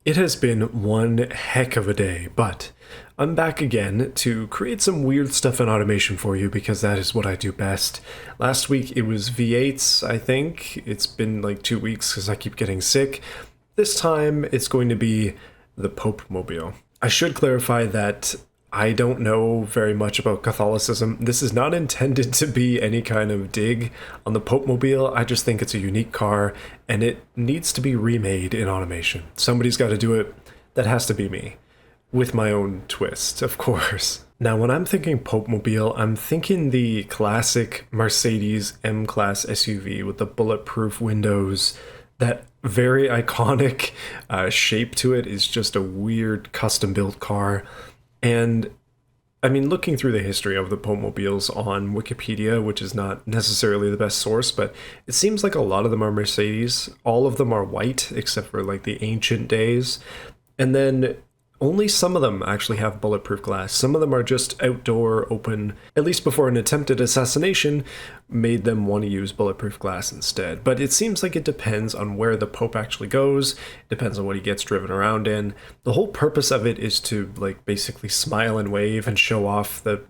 It has been one heck of a day, but I'm back again to create some weird stuff in automation for you because that is what I do best. Last week it was V8s, I think. It's been like 2 weeks because I keep getting sick. This time it's going to be the Popemobile. I should clarify that I don't know very much about Catholicism. This is not intended to be any kind of dig on the Popemobile. I just think it's a unique car and it needs to be remade in automation. Somebody's got to do it. That has to be me. With my own twist, of course. Now, when I'm thinking Popemobile, I'm thinking the classic Mercedes M-Class SUV with the bulletproof windows. That very iconic shape to it is just a weird custom-built car. And I mean, looking through the history of the Popmobiles on Wikipedia, which is not necessarily the best source, but it seems like a lot of them are Mercedes. All of them are white, except for like the ancient days. And then only some of them actually have bulletproof glass. Some of them are just outdoor, open, at least before an attempted assassination made them want to use bulletproof glass instead. But it seems like it depends on where the Pope actually goes, depends on what he gets driven around in. The whole purpose of it is to like basically smile and wave and show off the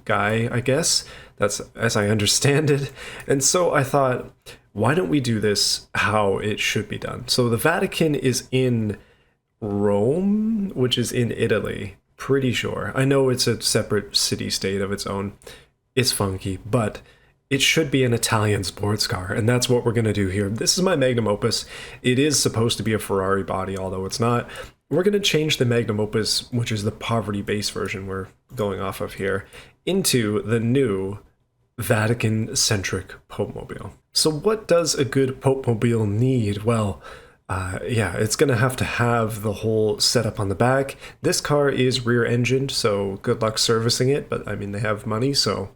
guy, I guess. That's as I understand it. And so I thought, why don't we do this how it should be done? So the Vatican is in Rome, which is in Italy, pretty sure. I know it's a separate city-state of its own. It's funky, but it should be an Italian sports car, and that's what we're going to do here. This is my magnum opus. It is supposed to be a Ferrari body, although it's not. We're going to change the magnum opus, which is the poverty base version we're going off of here, into the new Vatican-centric Popemobile. So what does a good Popemobile need? Well, yeah, it's going to have the whole setup on the back. This car is rear-engined, so good luck servicing it, but I mean, they have money, so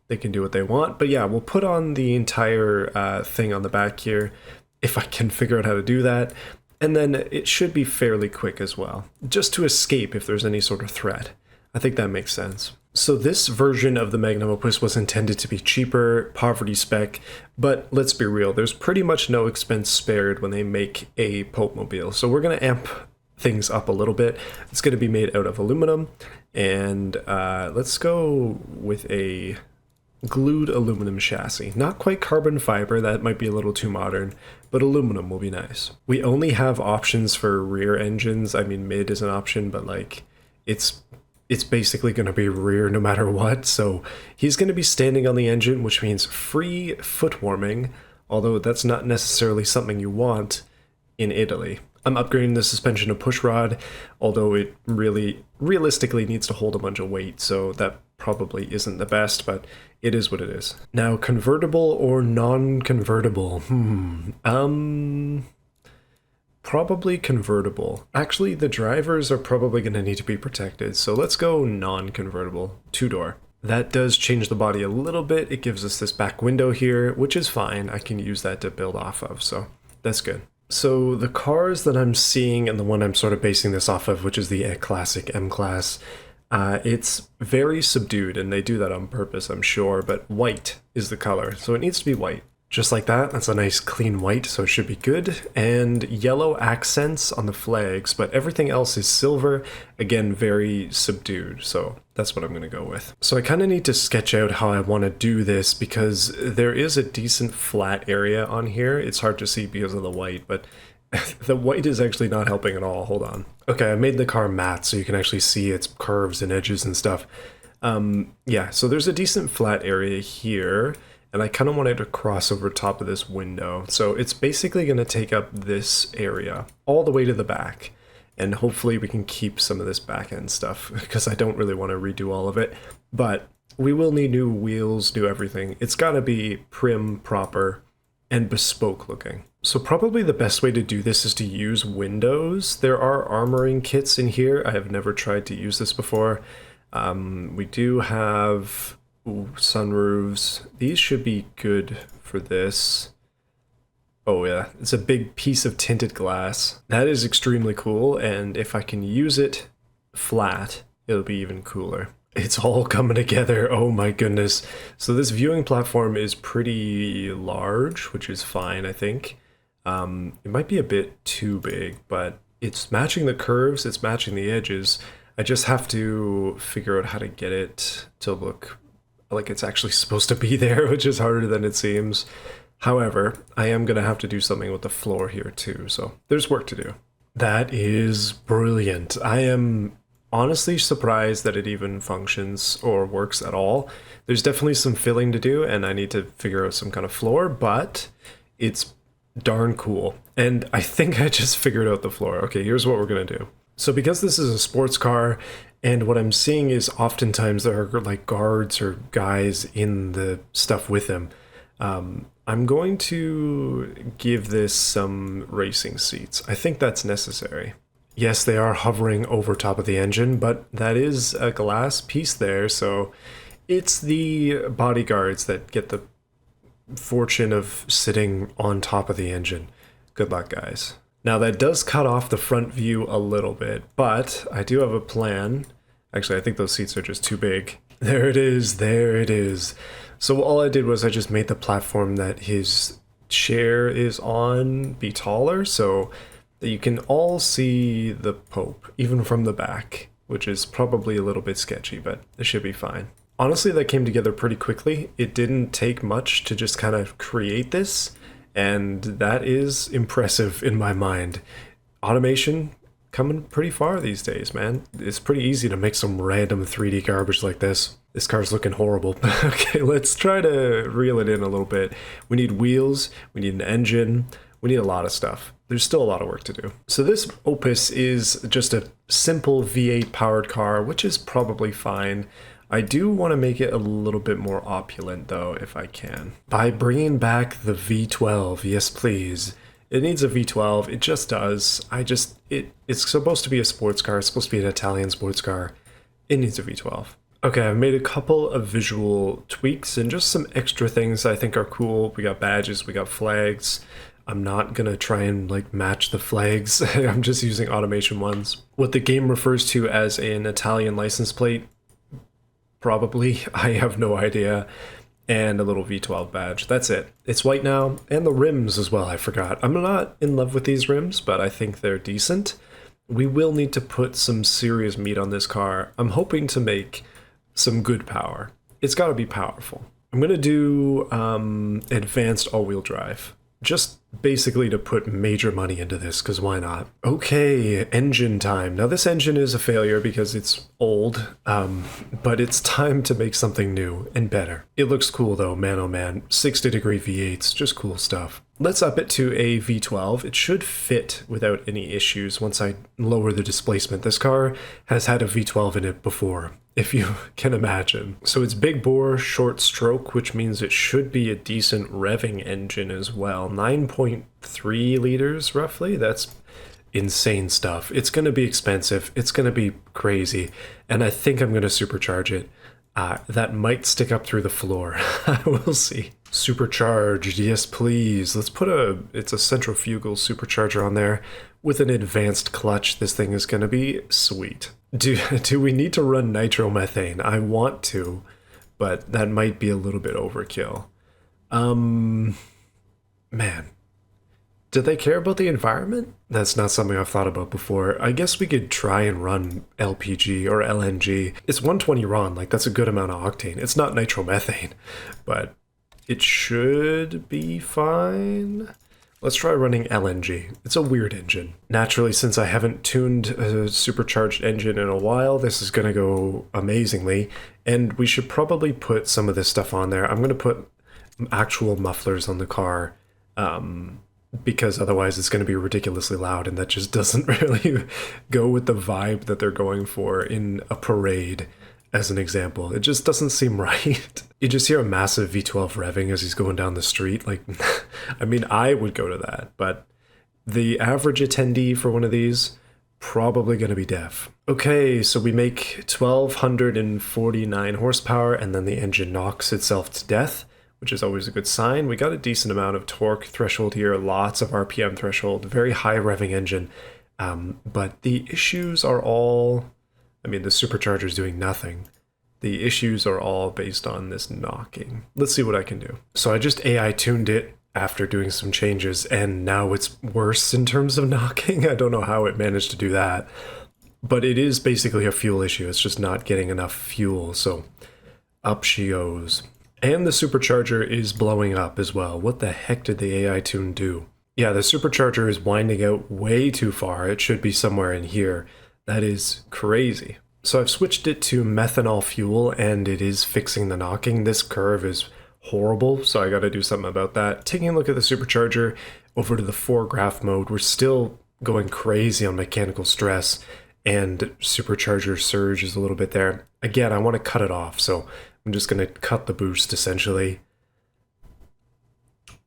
they can do what they want. But yeah, we'll put on the entire thing on the back here, if I can figure out how to do that. And then it should be fairly quick as well, just to escape if there's any sort of threat. I think that makes sense. So this version of the magnum opus was intended to be cheaper, poverty spec, but let's be real, there's pretty much no expense spared when they make a Popemobile. So we're going to amp things up a little bit. It's going to be made out of aluminum, and let's go with a glued aluminum chassis. Not quite carbon fiber, that might be a little too modern, but aluminum will be nice. We only have options for rear engines. I mean, mid is an option, but like, it's basically going to be rear no matter what, so he's going to be standing on the engine, which means free foot warming, although that's not necessarily something you want in Italy. I'm upgrading the suspension to push rod, although it really realistically needs to hold a bunch of weight, so that probably isn't the best, but it is what it is. Now, convertible or non-convertible? Probably convertible. Actually, the drivers are probably going to need to be protected, so let's go non-convertible, two-door. That does change the body a little bit. It gives us this back window here, which is fine. I can use that to build off of, so that's good. So the cars that I'm seeing and the one I'm sort of basing this off of, which is the classic M-Class, it's very subdued, and they do that on purpose, I'm sure, but white is the color, so it needs to be white. Just like that, that's a nice clean white, so it should be good. And yellow accents on the flags, but everything else is silver, again, very subdued, so that's what I'm going to go with. So I kind of need to sketch out how I want to do this because there is a decent flat area on here. It's hard to see because of the white, but the white is actually not helping at all. Hold on. Okay, I made the car matte so you can actually see its curves and edges and stuff. Yeah, so there's a decent flat area here, and I kind of want it to cross over top of this window. So it's basically going to take up this area all the way to the back. And hopefully we can keep some of this back end stuff because I don't really want to redo all of it. But we will need new wheels, new everything. It's got to be prim, proper, and bespoke looking. So probably the best way to do this is to use windows. There are armoring kits in here. I have never tried to use this before. We do have sunroofs. These should be good for this. Oh yeah, it's a big piece of tinted glass. That is extremely cool, and if I can use it flat, it'll be even cooler. It's all coming together, oh my goodness. So this viewing platform is pretty large, which is fine, I think. It might be a bit too big, but It's matching the curves, it's matching the edges. I just have to figure out how to get it to look like it's actually supposed to be there, which is harder than it seems. However, I am going to have to do something with the floor here too, so there's work to do. That is brilliant. I am honestly surprised that it even functions or works at all. There's definitely some filling to do, and I need to figure out some kind of floor, but it's darn cool. And I think I just figured out the floor. Okay, here's what we're going to do. So because this is a sports car, and what I'm seeing is oftentimes there are like guards or guys in the stuff with them, I'm going to give this some racing seats. I think that's necessary. Yes, they are hovering over top of the engine, but that is a glass piece there, so it's the bodyguards that get the fortune of sitting on top of the engine. Good luck, guys. Now that does cut off the front view a little bit, but I do have a plan. Actually, I think those seats are just too big. There it is, there it is. So all I did was I just made the platform that his chair is on be taller so that you can all see the Pope, even from the back, which is probably a little bit sketchy, but it should be fine. Honestly, that came together pretty quickly. It didn't take much to just kind of create this, and that is impressive in my mind. Automation coming pretty far these days, man. It's pretty easy to make some random 3D garbage like this. This car's looking horrible. Okay, let's try to reel it in a little bit. We need wheels, we need an engine, we need a lot of stuff. There's still a lot of work to do. So this Opus is just a simple V8 powered car, which is probably fine. I do want to make it a little bit more opulent though, if I can. By bringing back the V12, yes please. It needs a V12, it just does. It's supposed to be a sports car, it's supposed to be an Italian sports car. It needs a V12. Okay, I've made a couple of visual tweaks and just some extra things I think are cool. We got badges, we got flags. I'm not gonna try and like match the flags. I'm just using automation ones. What the game refers to as an Italian license plate, probably, I have no idea. And a little V12 badge. That's it. It's white now, and the rims as well, I forgot. I'm not in love with these rims, but I think they're decent. We will need to put some serious meat on this car. I'm hoping to make some good power. It's gotta be powerful. I'm gonna do advanced all-wheel drive. Just basically to put major money into this, because why not? Okay, engine time. Now this engine is a failure because it's old, but it's time to make something new and better. It looks cool though, man oh man. 60-degree V8s, just cool stuff. Let's up it to a V12. It should fit without any issues once I lower the displacement. This car has had a V12 in it before, if you can imagine. So it's big bore, short stroke, which means it should be a decent revving engine as well. 9.3 liters roughly, that's insane stuff. It's gonna be expensive, it's gonna be crazy, and I think I'm gonna supercharge it. That might stick up through the floor. We'll see. Supercharged, yes please. Let's put it's a centrifugal supercharger on there with an advanced clutch. This thing is gonna be sweet. Do we need to run nitromethane? I want to, but that might be a little bit overkill. Man. Do they care about the environment? That's not something I've thought about before. I guess we could try and run LPG or LNG. It's 120 RON, like that's a good amount of octane. It's not nitromethane, but it should be fine. Let's try running LNG. It's a weird engine. Naturally, since I haven't tuned a supercharged engine in a while, this is gonna go amazingly, and we should probably put some of this stuff on there. I'm gonna put actual mufflers on the car, because otherwise it's going to be ridiculously loud, and that just doesn't really go with the vibe that they're going for in a parade, as an example. It just doesn't seem right. You just hear a massive V12 revving as he's going down the street. Like, I mean, I would go to that, but the average attendee for one of these, probably going to be deaf. Okay, so we make 1,249 horsepower, and then the engine knocks itself to death, which is always a good sign. We got a decent amount of torque threshold here, lots of RPM threshold, very high revving engine. But the issues are all, I mean, the supercharger's doing nothing. The issues are all based on this knocking. Let's see what I can do. So I just AI tuned it after doing some changes, and now it's worse in terms of knocking. I don't know how it managed to do that, but it is basically a fuel issue. It's just not getting enough fuel, so up she goes. And the supercharger is blowing up as well. What the heck did the AI tune do? Yeah, the supercharger is winding out way too far. It should be somewhere in here. That is crazy. So I've switched it to methanol fuel, and it is fixing the knocking. This curve is horrible, so I gotta do something about that. Taking a look at the supercharger over to the foregraph mode, we're still going crazy on mechanical stress, and supercharger surge is a little bit there. Again, I want to cut it off, so I'm just going to cut the boost essentially.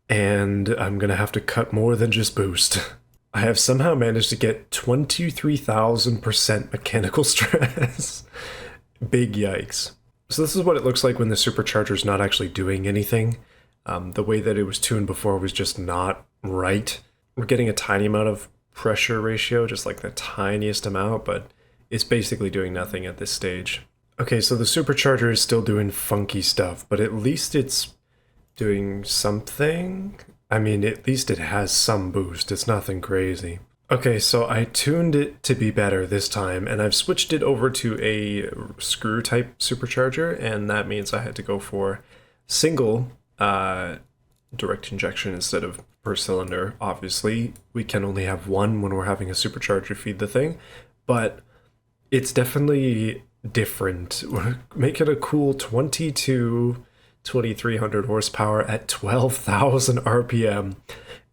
And I'm going to have to cut more than just boost. I have somehow managed to get 23,000% mechanical stress. Big yikes. So this is what it looks like when the supercharger's not actually doing anything. The way that it was tuned before was just not right. We're getting a tiny amount of pressure ratio, just like the tiniest amount, but it's basically doing nothing at this stage. Okay, so the supercharger is still doing funky stuff, but at least it's doing something. I mean, at least it has some boost. It's nothing crazy. Okay, so I tuned it to be better this time, and I've switched it over to a screw type supercharger, and that means I had to go for single direct injection instead of per cylinder. Obviously, we can only have one when we're having a supercharger feed the thing, but it's definitely different. We're making a cool 2300 horsepower at 12,000 RPM,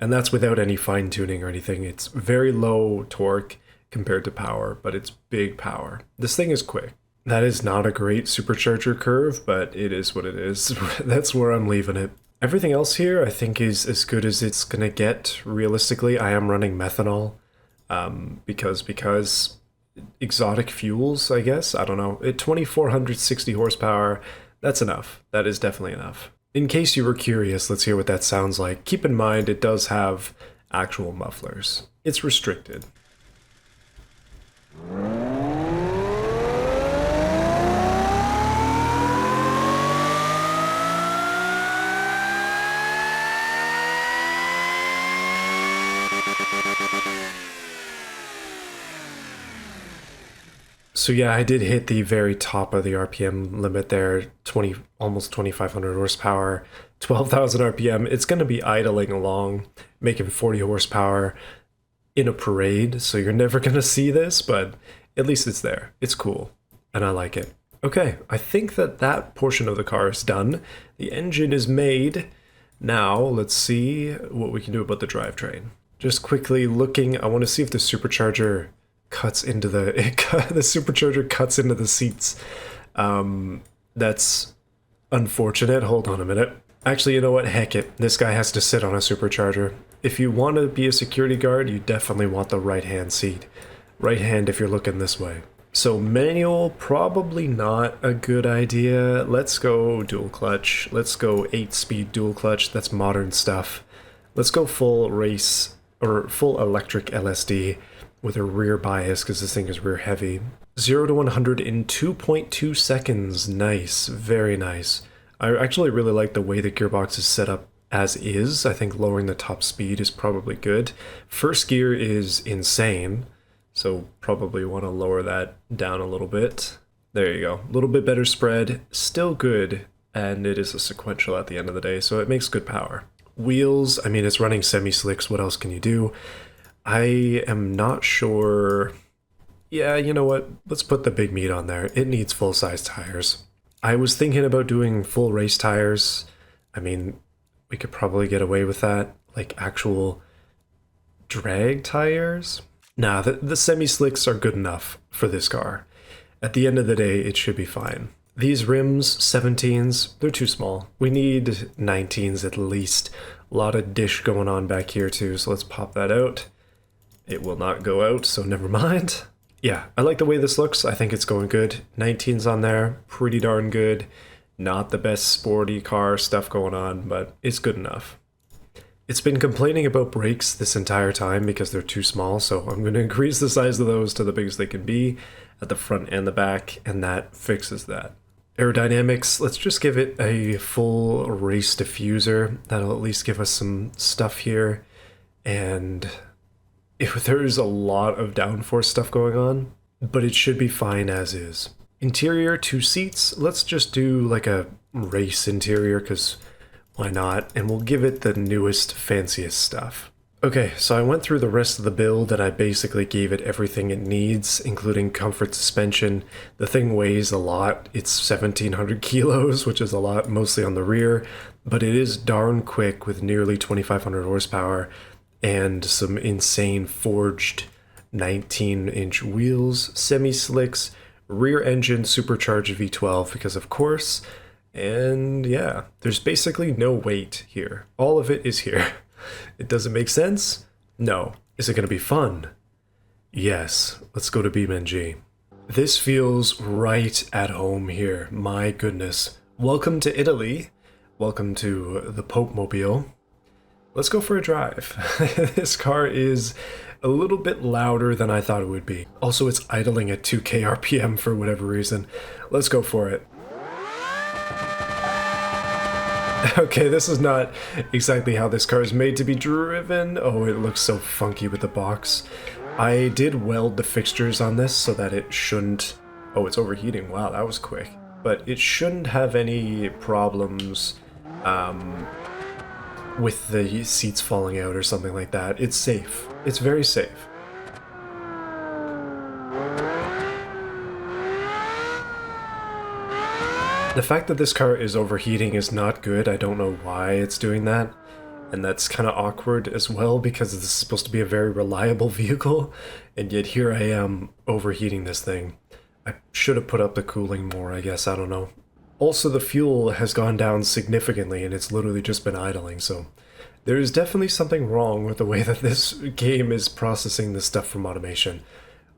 and that's without any fine tuning or anything. It's very low torque compared to power, but it's big power. This thing is quick. That is not a great supercharger curve, but it is what it is. That's where I'm leaving it. Everything else here I think is as good as it's gonna get. Realistically, I am running methanol because exotic fuels, I guess. I don't know. At 2460 horsepower, that's enough. That is definitely enough. In case you were curious, let's hear what that sounds like. Keep in mind it does have actual mufflers. It's restricted. So yeah, I did hit the very top of the RPM limit there, almost 2500 horsepower, 12,000 RPM. It's going to be idling along, making 40 horsepower in a parade, so you're never going to see this, but at least it's there. It's cool, and I like it. Okay, I think that portion of the car is done. The engine is made. Now, let's see what we can do about the drivetrain. Just quickly looking, I want to see if the supercharger cuts into the supercharger cuts into the seats. That's unfortunate. Hold on a minute. Actually, you know what? Heck it. This guy has to sit on a supercharger. If you want to be a security guard, you definitely want the right-hand seat. Right hand if you're looking this way. So manual, probably not a good idea. Let's go dual clutch. Let's go 8-speed dual clutch. That's modern stuff. Let's go full race or full electric LSD with a rear bias because this thing is rear heavy. 0 to 100 in 2.2 seconds. Nice, very nice. I actually really like the way the gearbox is set up as is. I think lowering the top speed is probably good. First gear is insane, so probably want to lower that down a little bit. There you go. A little bit better spread, still good, and it is a sequential at the end of the day, so it makes good power. Wheels, I mean, it's running semi-slicks. What else can you do? I am not sure. Yeah, you know what? Let's put the big meat on there. It needs full-size tires. I was thinking about doing full race tires. I mean, we could probably get away with that. Like actual drag tires? Nah, the semi-slicks are good enough for this car. At the end of the day, it should be fine. These rims, 17s, they're too small. We need 19s at least. A lot of dish going on back here too, so let's pop that out. It will not go out, so never mind. Yeah, I like the way this looks. I think it's going good. 19's on there, pretty darn good. Not the best sporty car stuff going on, but it's good enough. It's been complaining about brakes this entire time because they're too small, so I'm going to increase the size of those to the biggest they can be at the front and the back, and that fixes that. Aerodynamics, let's just give it a full race diffuser. That'll at least give us some stuff here. And if there's a lot of downforce stuff going on, but it should be fine as is. Interior, 2 seats. Let's just do like a race interior, because why not? And we'll give it the newest, fanciest stuff. Okay, so I went through the rest of the build and I basically gave it everything it needs, including comfort suspension. The thing weighs a lot. It's 1,700 kilos, which is a lot, mostly on the rear, but it is darn quick with nearly 2,500 horsepower and some insane forged 19-inch wheels, semi-slicks, rear engine supercharged V12 because of course, and yeah, there's basically no weight here. All of it is here. It doesn't make sense? No. Is it going to be fun? Yes. Let's go to BeamNG. This feels right at home here. My goodness. Welcome to Italy. Welcome to the Popemobile. Let's go for a drive. This car is a little bit louder than I thought it would be. Also, it's idling at 2k RPM for whatever reason. Let's go for it. Okay, this is not exactly how this car is made to be driven. Oh, it looks so funky with the box. I did weld the fixtures on this so that it shouldn't... Oh, it's overheating. Wow, that was quick. But it shouldn't have any problems with the seats falling out or something like that. It's safe. It's very safe. The fact that this car is overheating is not good. I don't know why it's doing that. And that's kind of awkward as well because this is supposed to be a very reliable vehicle. And yet here I am overheating this thing. I should have put up the cooling more, I guess. I don't know. Also, the fuel has gone down significantly and it's literally just been idling. So there is definitely something wrong with the way that this game is processing this stuff from automation.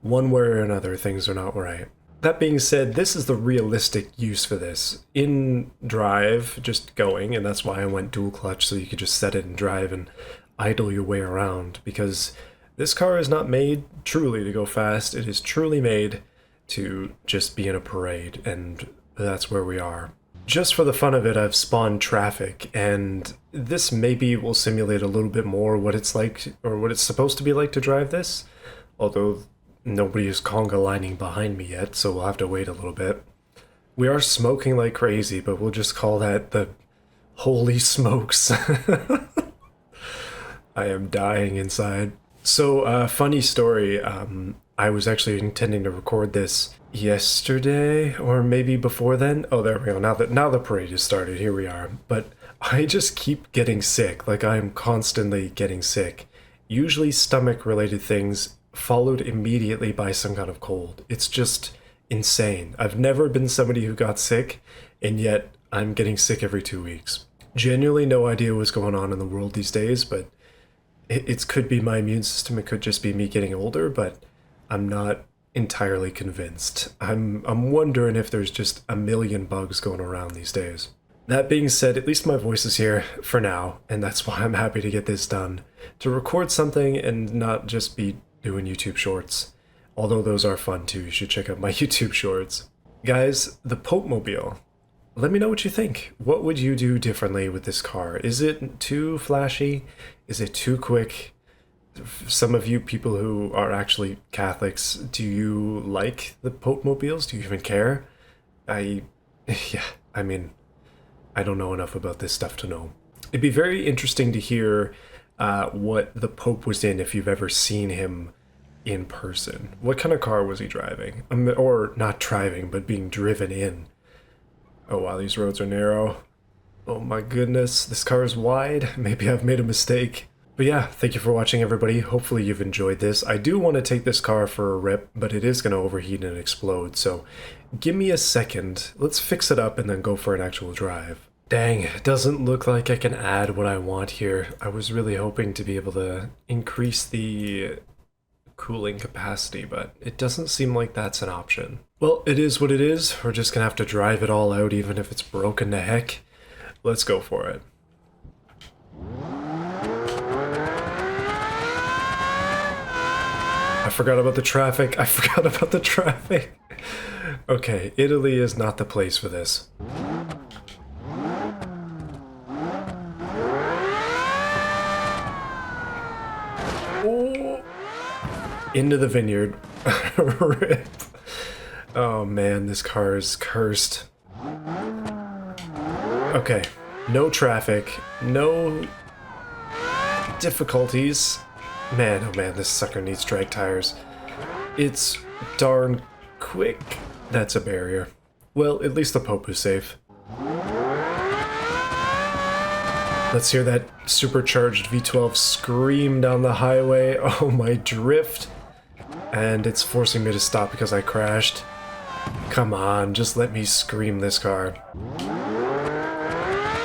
One way or another, things are not right. That being said, this is the realistic use for this. In drive, just going, and that's why I went dual clutch, so you could just set it in drive and idle your way around, because this car is not made truly to go fast. It is truly made to just be in a parade, and that's where we are. Just for the fun of it, I've spawned traffic, and this maybe will simulate a little bit more what it's like, or what it's supposed to be like to drive this, although nobody is conga lining behind me yet, so we'll have to wait a little bit. We are smoking like crazy, but we'll just call that the holy smokes. I am dying inside. So, funny story, I was actually intending to record this yesterday, or maybe before then. Oh, there we go. Now the parade has started. Here we are. But I just keep getting sick. Like, I am constantly getting sick. Usually stomach-related things, followed immediately by some kind of cold. It's just insane. I've never been somebody who got sick, and yet I'm getting sick every 2 weeks. Genuinely no idea what's going on in the world these days, but it could be my immune system, it could just be me getting older, but I'm not entirely convinced. I'm wondering if there's just a million bugs going around these days. That being said, at least my voice is here for now, and that's why I'm happy to get this done. To record something and not just be doing YouTube shorts. Although those are fun too, you should check out my YouTube shorts. Guys, the Popemobile. Let me know what you think. What would you do differently with this car? Is it too flashy? Is it too quick? Some of you people who are actually Catholics, do you like the Popemobiles? Do you even care? I mean, I don't know enough about this stuff to know. It'd be very interesting to hear what the Pope was in if you've ever seen him in person. What kind of car was he driving? Or not driving, but being driven in. Oh wow, these roads are narrow. Oh my goodness, this car is wide. Maybe I've made a mistake. But yeah, thank you for watching everybody. Hopefully you've enjoyed this. I do want to take this car for a rip, but it is going to overheat and explode, so give me a second. Let's fix it up and then go for an actual drive. Dang, it doesn't look like I can add what I want here. I was really hoping to be able to increase the cooling capacity, but it doesn't seem like that's an option. Well, it is what it is. We're just gonna have to drive it all out even if it's broken to heck. Let's go for it. I forgot about the traffic. Okay, Italy is not the place for this. Oh, into the vineyard. Rip. Oh man, this car is cursed. Okay, no traffic, no difficulties. Man, oh man, this sucker needs drag tires. It's darn quick. That's a barrier. Well, at least the Pope is safe. Let's hear that supercharged V12 scream down the highway. Oh, my drift. And it's forcing me to stop because I crashed. Come on, just let me scream this car.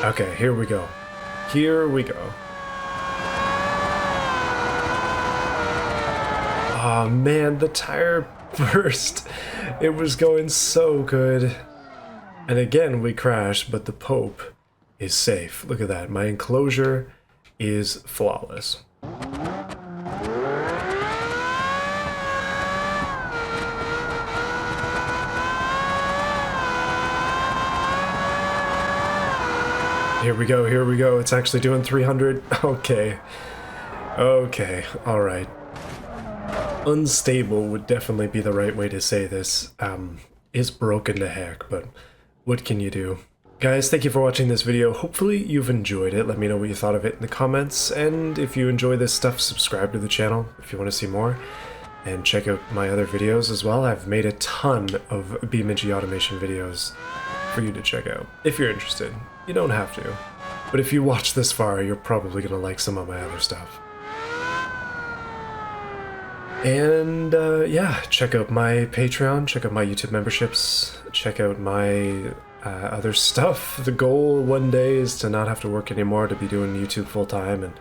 Okay, here we go. Here we go. Oh man, the tire burst. It was going so good. And again, we crashed, but the Pope is safe. Look at that. My enclosure is flawless. Here we go, here we go. It's actually doing 300. Okay. Okay, alright. Unstable would definitely be the right way to say this. Is broken to heck, but what can you do? Guys, thank you for watching this video. Hopefully you've enjoyed it. Let me know what you thought of it in the comments. And if you enjoy this stuff, subscribe to the channel if you want to see more. And check out my other videos as well. I've made a ton of BeamNG automation videos for you to check out if you're interested. You don't have to. But if you watch this far, you're probably going to like some of my other stuff. And yeah, check out my Patreon, check out my YouTube memberships, check out my other stuff. The goal one day is to not have to work anymore, to be doing YouTube full-time, and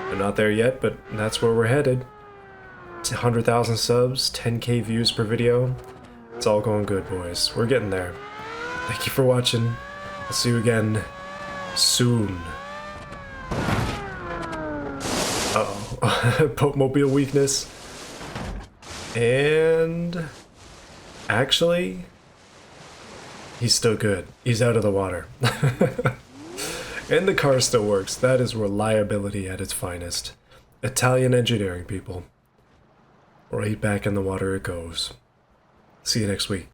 I'm not there yet, but that's where we're headed. 100,000 subs, 10k views per video. It's all going good, boys. We're getting there. Thank you for watching. I'll see you again soon. Uh-oh. Popemobile weakness. And actually, he's still good. He's out of the water. And the car still works. That is reliability at its finest. Italian engineering, people. Right back in the water it goes. See you next week.